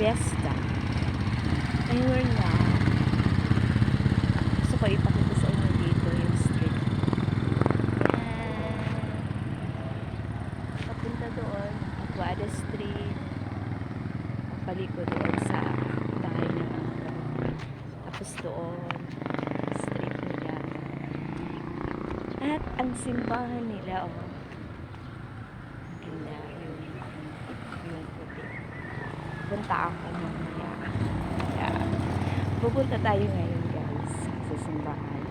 Fiesta. And we're now. Gusto ko ipakita sa inyo dito yung street. Yan. Papunta doon, Aguada Street. Paliko doon sa bahay ng uncle. Tapos doon, street nila. At ang simbahan nila, oh. Ganda yung puti. Punta ako mamaya. Yeah. Pupunta tayo ngayon, guys, sa simbahan.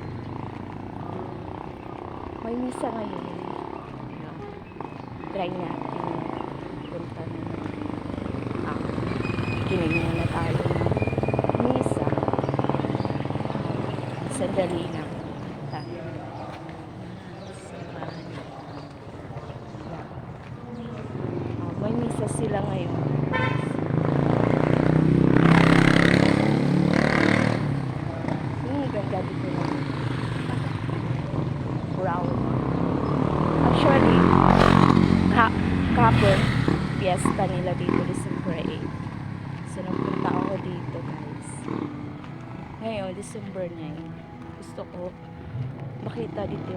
May misa ngayon. Try natin. Punta na. Kinig muna tayo ng misa. Sandali lang. May misa sila ngayon. Ganda dito na. Brown. Actually, kahapon, fiesta nila dito, December 8. So, nagpunta ako dito, guys. Ngayon, December 9. Gusto ko makita dito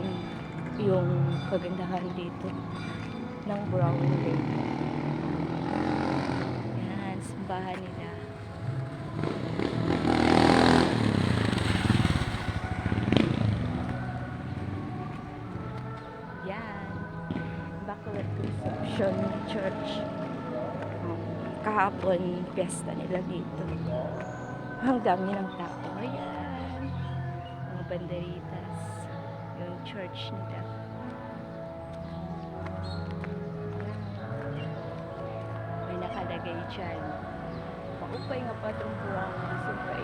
yung kagandahan dito ng Brown Lake. Yan, simbahan nila. Yan. Immaculate Conception Church. Kahapon, fiesta nila dito. Ang dami ng tao. Ayan. Mga banderitas. Yung church nila. May nakalagay dyan. Paupay nga pa itong buwang December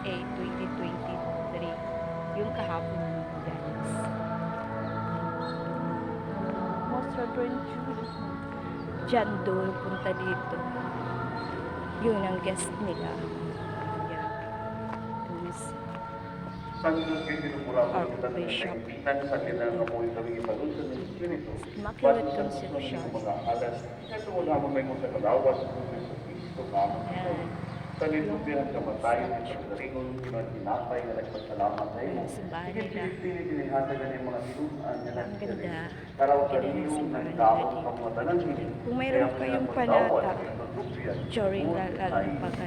8, 2023. Yung kahapon ng guys. Most Reverend Jules dyan doon punta dito. Yun ang guest nila. Yeah. Archbishop. Immaculate Conception. Yan. Sa lilubihan kamatayan ng pagdaringon, pinapay na nagpasalamat sa iyo. Pinipinihasa ka ng mga tinuan na ganda. Karaw sa niyong nagdaong pamatanan. Kung mayroon kayong panata during lalo pag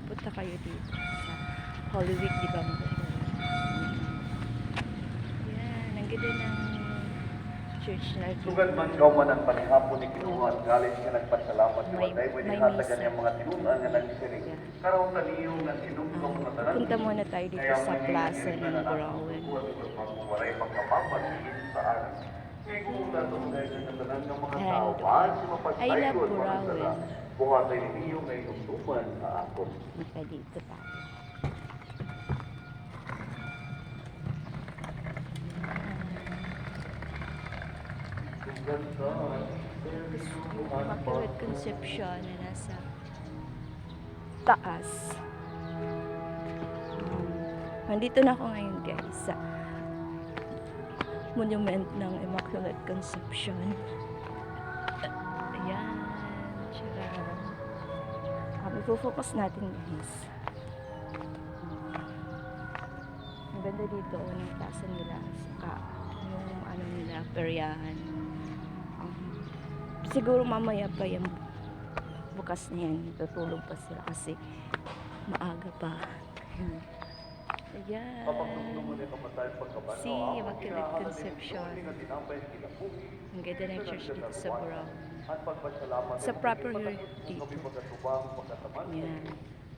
punta kayo dito sa Holy Week, di ba? Yan, ang ganda ng church na ito. Sugad man ikaw man ang panihapon ni Kinuha at galit ka nagpasalamat sa matay, pwede hatagan niya mga tinuan na nagsiring. Karaw sa niyong nagsinugtong na tanan. Punta muna tayo dito sa plaza ng Brown. Waray pagkapapan sa anak. Kaya kung natong dahil sa tanan ng mga tao, I love Brown. Buhatay ninyo na inutuman sa ako. Punta dito tayo. Immaculate Conception na nasa taas. Nandito na ako ngayon, guys, sa monument ng Immaculate Conception. Ayan. Focus natin, guys. Ang ganda dito ng plaza nila. Saka yung ano nila, peryahan. Siguro mamaya pa yung bukas na yan. Tutulog pa sila kasi maaga pa. Ayan. Si Immaculate Conception. Ang ganda ng church dito sa Brown. Sa proper dito. Ayan.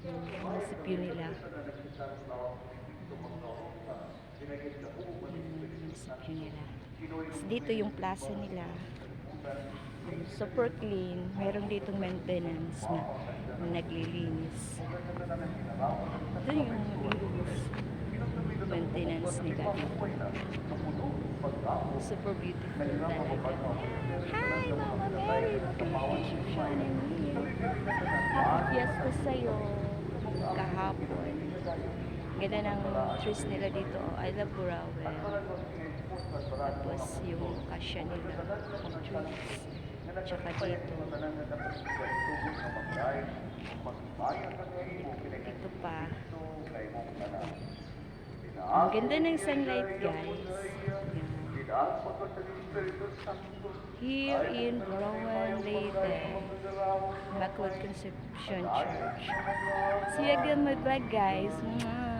Yung munisipyo nila. Yung munisipyo nila. Dito yung plaza nila. Super clean. Meron ditong maintenance na naglilinis. Ito yung maintenance nila dito. Super beautiful talaga. Hi, Mama Mary! Conception in here. Happy Fiesta sa'yo. Kahapon. Ganda ng trees nila dito. I love Burawel. Tapos yung kasya nila. Ang trees. Tsaka dito. Ito pa. Ang ganda ng sunlight, guys. Yan. Here in Rowan Leyte, Immaculate Conception Church. See you again, my vlog, guys. Mwah.